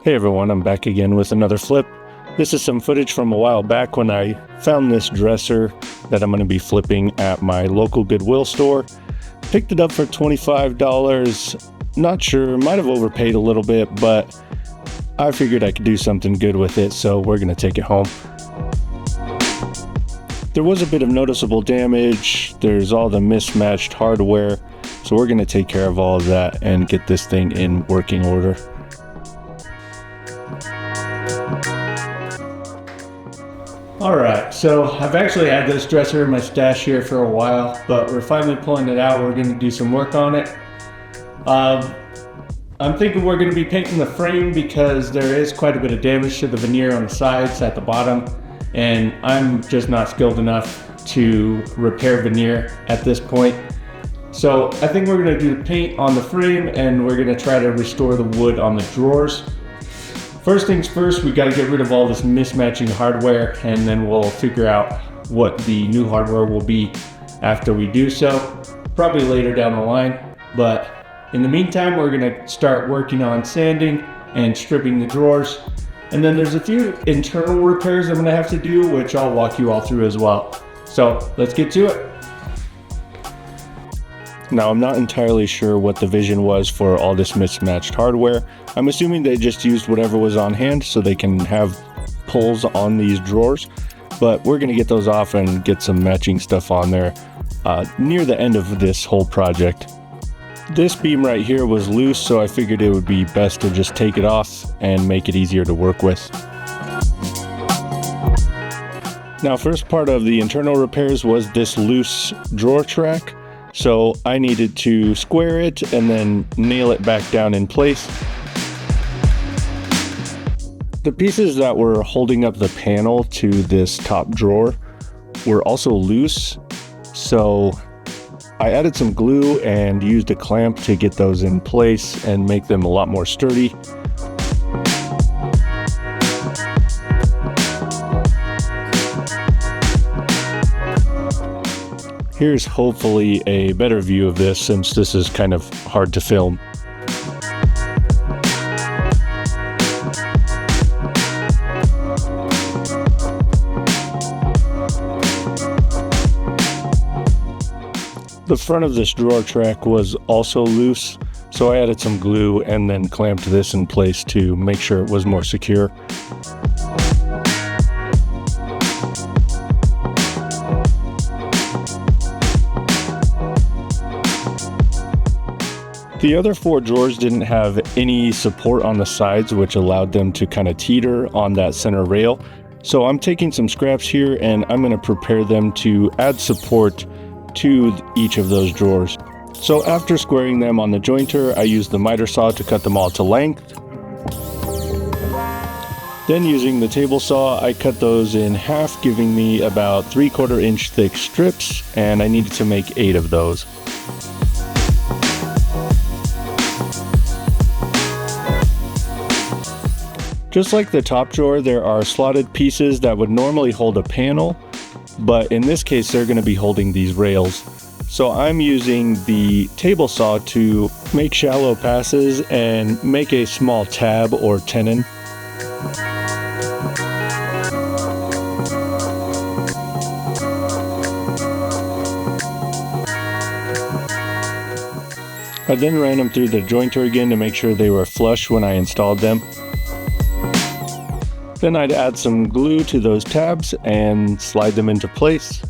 Hey everyone, I'm back again with another flip. This is some footage from a while back when I found this dresser that I'm going to be flipping at my local Goodwill store. Picked it up for $25. Not sure, might have overpaid a little bit, but I figured I could do something good with it, so we're going to take it home. There was a bit of noticeable damage. There's all the mismatched hardware, so we're going to take care of all of that and get this thing in working order. Alright, so I've actually had this dresser in my stash here for a while, but we're finally pulling it out. We're going to do some work on it. I'm thinking we're going to be painting the frame because there is quite a bit of damage to the veneer on the sides at the bottom, and I'm just not skilled enough to repair veneer at this point. So I think we're going to do the paint on the frame, and we're going to try to restore the wood on the drawers. First things first, we got to get rid of all this mismatching hardware, and then we'll figure out what the new hardware will be after we do so, probably later down the line. But in the meantime, we're going to start working on sanding and stripping the drawers. And then there's a few internal repairs I'm going to have to do, which I'll walk you all through as well. So let's get to it. Now, I'm not entirely sure what the vision was for all this mismatched hardware. I'm assuming they just used whatever was on hand so they can have pulls on these drawers, but we're going to get those off and get some matching stuff on there near the end of this whole project. This beam right here was loose, so I figured it would be best to just take it off and make it easier to work with. Now, first part of the internal repairs was this loose drawer track. So I needed to square it and then nail it back down in place. The pieces that were holding up the panel to this top drawer were also loose, so I added some glue and used a clamp to get those in place and make them a lot more sturdy. Here's hopefully a better view of this, since this is kind of hard to film. The front of this drawer track was also loose, so I added some glue and then clamped this in place to make sure it was more secure. The other four drawers didn't have any support on the sides, which allowed them to kind of teeter on that center rail. So I'm taking some scraps here and I'm going to prepare them to add support to each of those drawers. So after squaring them on the jointer, I used the miter saw to cut them all to length. Then using the table saw, I cut those in half, giving me about 3/4 inch thick strips, and I needed to make 8 of those. Just like the top drawer, there are slotted pieces that would normally hold a panel, but in this case they're going to be holding these rails. So I'm using the table saw to make shallow passes and make a small tab or tenon. I then ran them through the jointer again to make sure they were flush when I installed them. Then I'd add some glue to those tabs and slide them into place.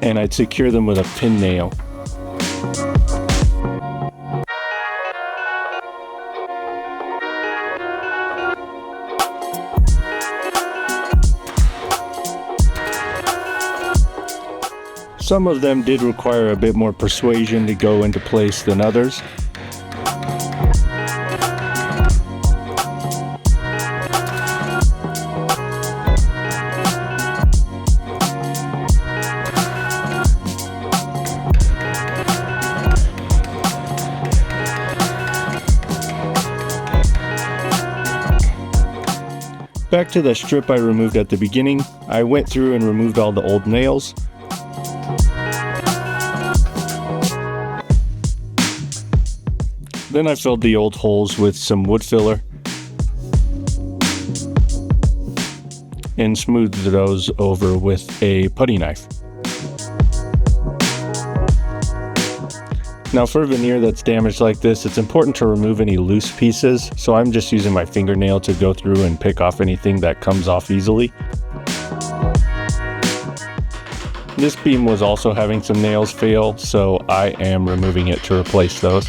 And I'd secure them with a pin nail. Some of them did require a bit more persuasion to go into place than others. Back to the strip I removed at the beginning, I went through and removed all the old nails. Then I filled the old holes with some wood filler and smoothed those over with a putty knife. Now for veneer that's damaged like this, it's important to remove any loose pieces, so I'm just using my fingernail to go through and pick off anything that comes off easily. This beam was also having some nails fail, so I am removing it to replace those.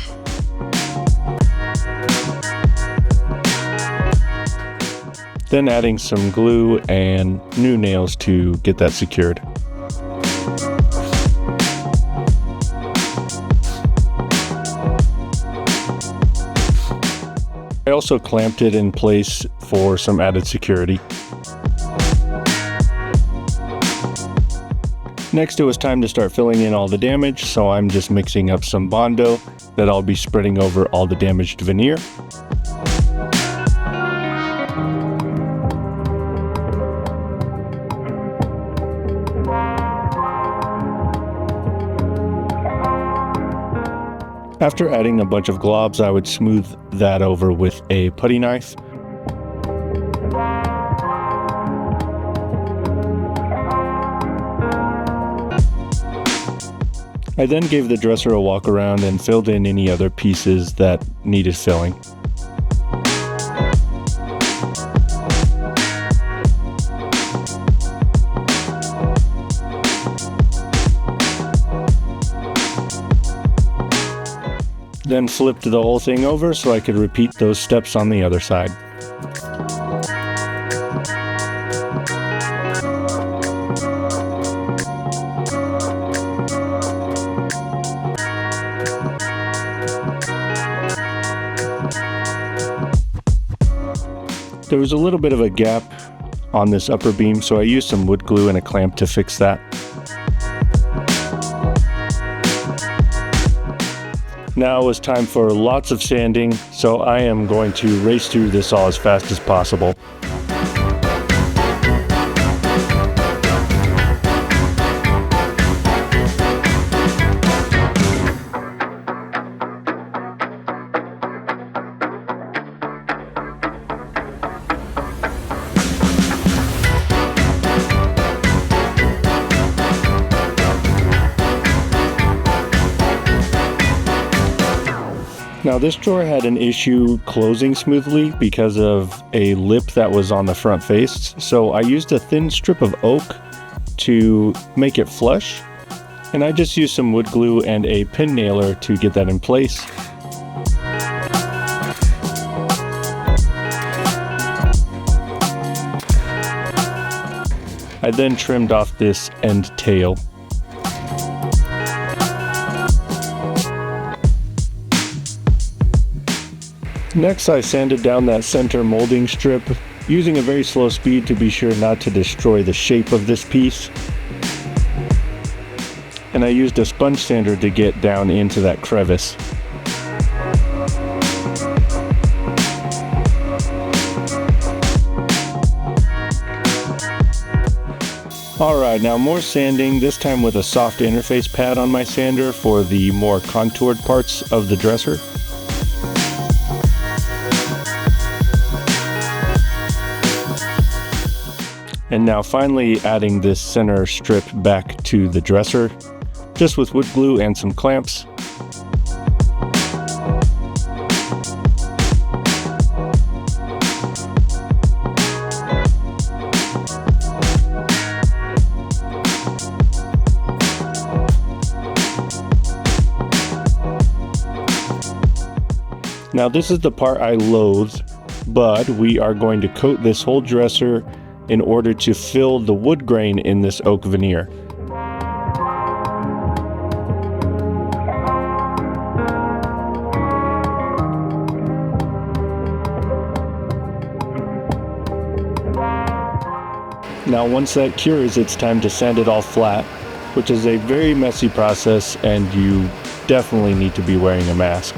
Then adding some glue and new nails to get that secured. I also clamped it in place for some added security. Next, it was time to start filling in all the damage, so I'm just mixing up some Bondo that I'll be spreading over all the damaged veneer. After adding a bunch of globs, I would smooth that over with a putty knife. I then gave the dresser a walk around and filled in any other pieces that needed filling. Then flipped the whole thing over so I could repeat those steps on the other side. There was a little bit of a gap on this upper beam, so I used some wood glue and a clamp to fix that. Now it was time for lots of sanding, so I am going to race through this all as fast as possible. Now this drawer had an issue closing smoothly because of a lip that was on the front face, so I used a thin strip of oak to make it flush, and I just used some wood glue and a pin nailer to get that in place. I then trimmed off this end tail. Next, I sanded down that center molding strip, using a very slow speed to be sure not to destroy the shape of this piece. And I used a sponge sander to get down into that crevice. Alright, now more sanding, this time with a soft interface pad on my sander for the more contoured parts of the dresser. And now finally adding this center strip back to the dresser, just with wood glue and some clamps. Now this is the part I loathe, but we are going to coat this whole dresser in order to fill the wood grain in this oak veneer. Now once that cures, it's time to sand it all flat, which is a very messy process, and you definitely need to be wearing a mask.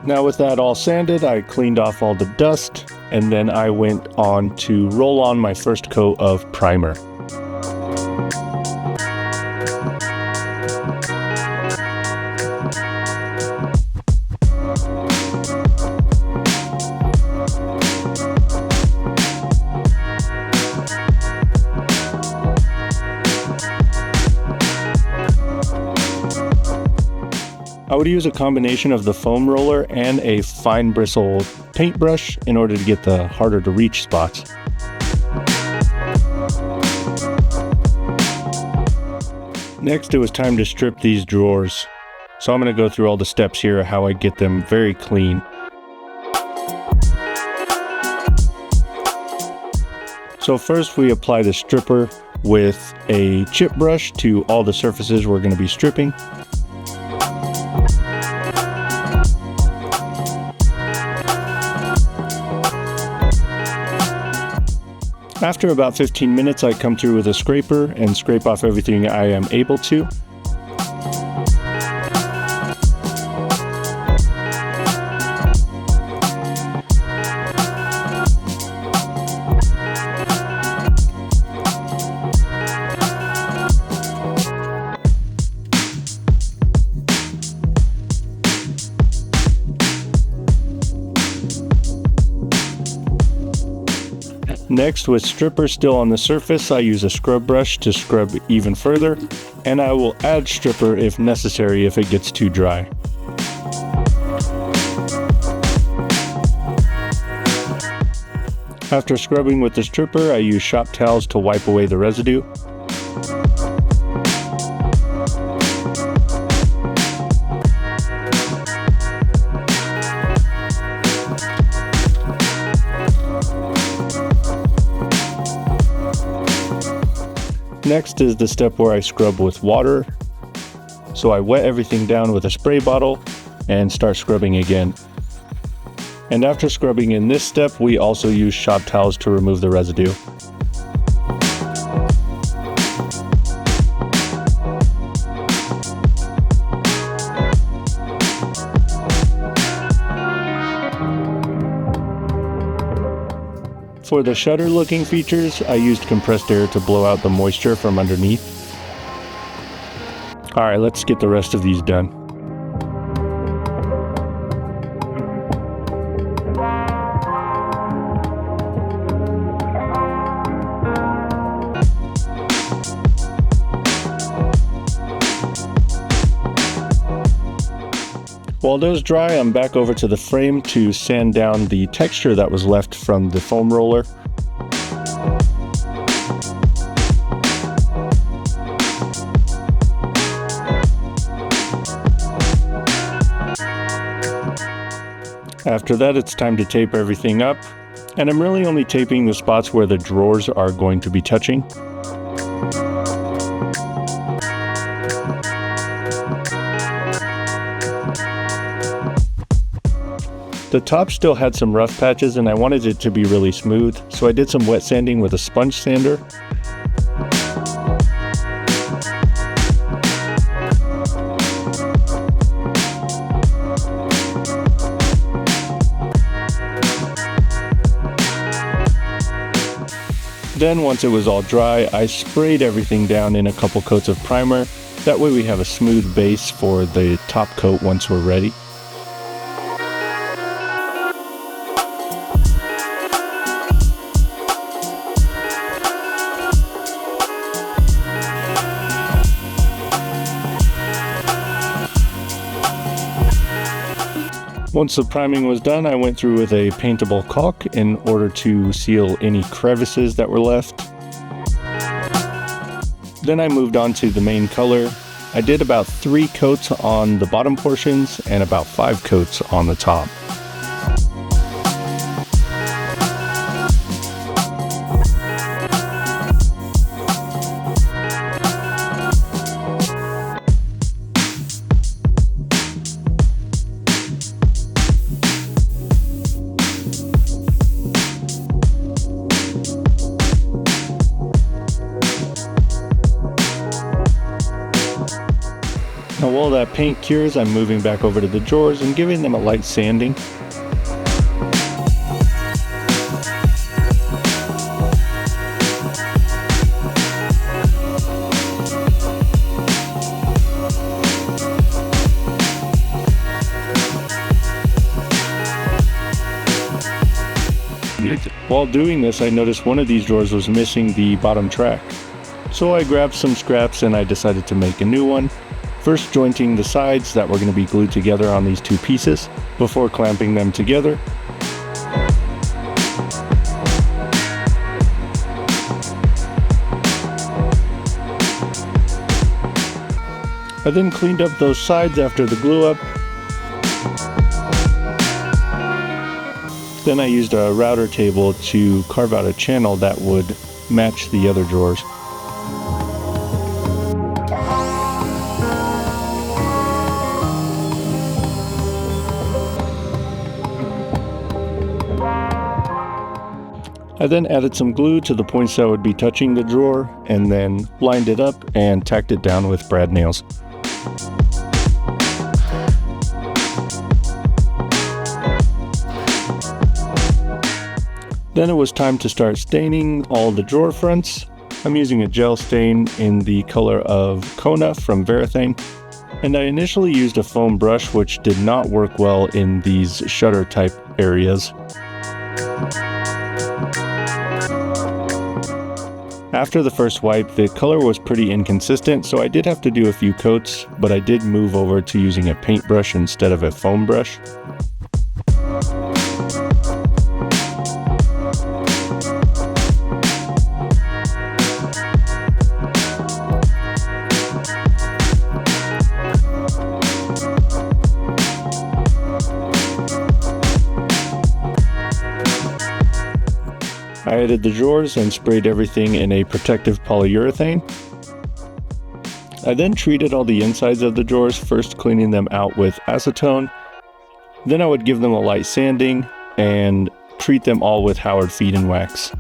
Now with that all sanded, I cleaned off all the dust, and then I went on to roll on my first coat of primer. I would use a combination of the foam roller and a fine bristle paintbrush in order to get the harder to reach spots. Next, it was time to strip these drawers. So I'm going to go through all the steps here, how I get them very clean. So first we apply the stripper with a chip brush to all the surfaces we're going to be stripping. After about 15 minutes, I come through with a scraper and scrape off everything I am able to. Next, with stripper still on the surface, I use a scrub brush to scrub even further, and I will add stripper if necessary if it gets too dry. After scrubbing with the stripper, I use shop towels to wipe away the residue. Next is the step where I scrub with water. So I wet everything down with a spray bottle and start scrubbing again. And after scrubbing in this step, we also use shop towels to remove the residue. For the shutter looking features, I used compressed air to blow out the moisture from underneath. Alright, let's get the rest of these done. While those dry, I'm back over to the frame to sand down the texture that was left from the foam roller. After that, it's time to tape everything up, and I'm really only taping the spots where the drawers are going to be touching. The top still had some rough patches and I wanted it to be really smooth, so I did some wet sanding with a sponge sander. Then once it was all dry, I sprayed everything down in a couple coats of primer. That way we have a smooth base for the top coat once we're ready. Once the priming was done, I went through with a paintable caulk in order to seal any crevices that were left. Then I moved on to the main color. I did about 3 coats on the bottom portions and about 5 coats on the top. Now while that paint cures, I'm moving back over to the drawers and giving them a light sanding. While doing this, I noticed one of these drawers was missing the bottom track. So I grabbed some scraps and I decided to make a new one, first jointing the sides that were going to be glued together on these two pieces before clamping them together. I then cleaned up those sides after the glue up. Then I used a router table to carve out a channel that would match the other drawers. I then added some glue to the points that would be touching the drawer and then lined it up and tacked it down with brad nails. Then it was time to start staining all the drawer fronts. I'm using a gel stain in the color of Kona from Veneer, and I initially used a foam brush which did not work well in these shutter type areas. After the first wipe, the color was pretty inconsistent, so I did have to do a few coats, but I did move over to using a paintbrush instead of a foam brush. I added the drawers and sprayed everything in a protective polyurethane. I then treated all the insides of the drawers, first cleaning them out with acetone. Then I would give them a light sanding and treat them all with Howard feed and wax.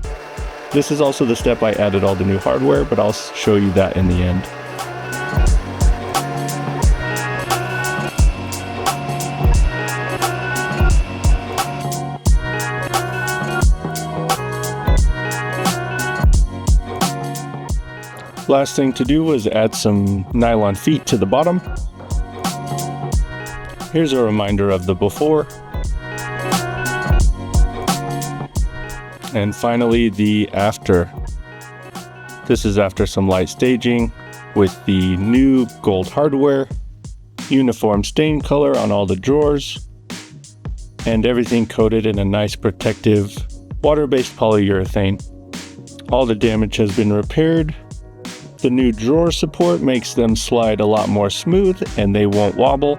This is also the step I added all the new hardware, but I'll show you that in the end. Last thing to do was add some nylon feet to the bottom. Here's a reminder of the before. And finally the after. This is after some light staging with the new gold hardware, uniform stain color on all the drawers, and everything coated in a nice protective water-based polyurethane. All the damage has been repaired. The new drawer support makes them slide a lot more smooth and they won't wobble.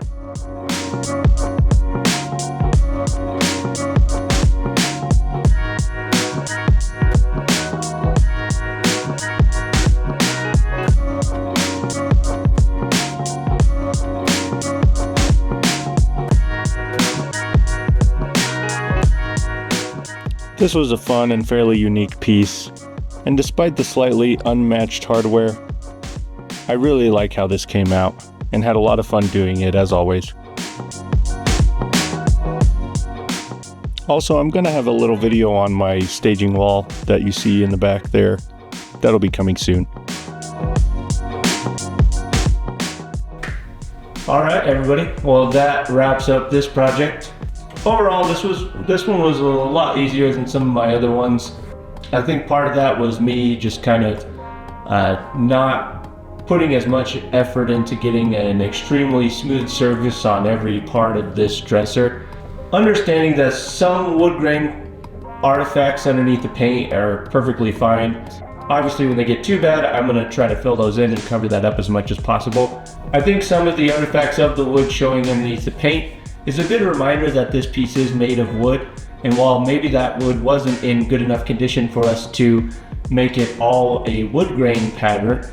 This was a fun and fairly unique piece. And despite the slightly unmatched hardware, I really like how this came out and had a lot of fun doing it as always. Also, I'm going to have a little video on my staging wall that you see in the back there. That'll be coming soon. Alright everybody, well that wraps up this project. Overall this one was a lot easier than some of my other ones. I think part of that was me just kind of not putting as much effort into getting an extremely smooth surface on every part of this dresser. Understanding that some wood grain artifacts underneath the paint are perfectly fine. Obviously when they get too bad, I'm going to try to fill those in and cover that up as much as possible. I think some of the artifacts of the wood showing underneath the paint is a good reminder that this piece is made of wood. And while maybe that wood wasn't in good enough condition for us to make it all a wood grain pattern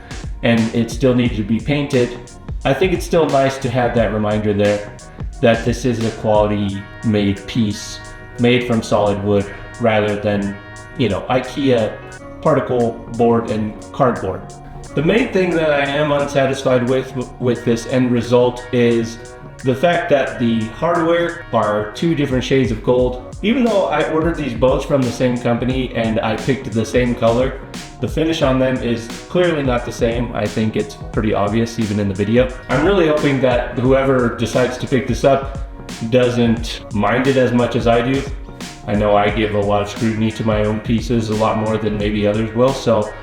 and it still needed to be painted, I think it's still nice to have that reminder there that this is a quality made piece made from solid wood rather than, you know, IKEA particle board and cardboard. The main thing that I am unsatisfied with this end result is the fact that the hardware are 2 different shades of gold. Even though I ordered these both from the same company and I picked the same color, the finish on them is clearly not the same. I think it's pretty obvious even in the video. I'm really hoping that whoever decides to pick this up doesn't mind it as much as I do. I know I give a lot of scrutiny to my own pieces, a lot more than maybe others will, so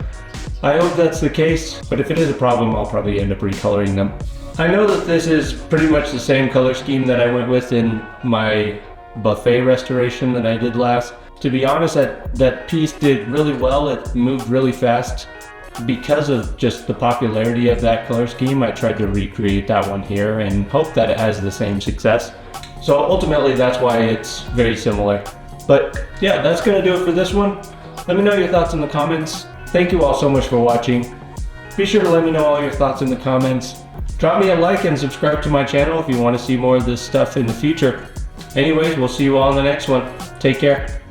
I hope that's the case, but if it is a problem, I'll probably end up recoloring them. I know that this is pretty much the same color scheme that I went with in my buffet restoration that I did last. To be honest, that piece did really well. It moved really fast. Because of just the popularity of that color scheme, I tried to recreate that one here and hope that it has the same success. So ultimately, that's why it's very similar. But yeah, that's gonna do it for this one. Let me know your thoughts in the comments. Thank you all so much for watching. Be sure to let me know all your thoughts in the comments. Drop me a like and subscribe to my channel if you want to see more of this stuff in the future. Anyways, we'll see you all in the next one. Take care.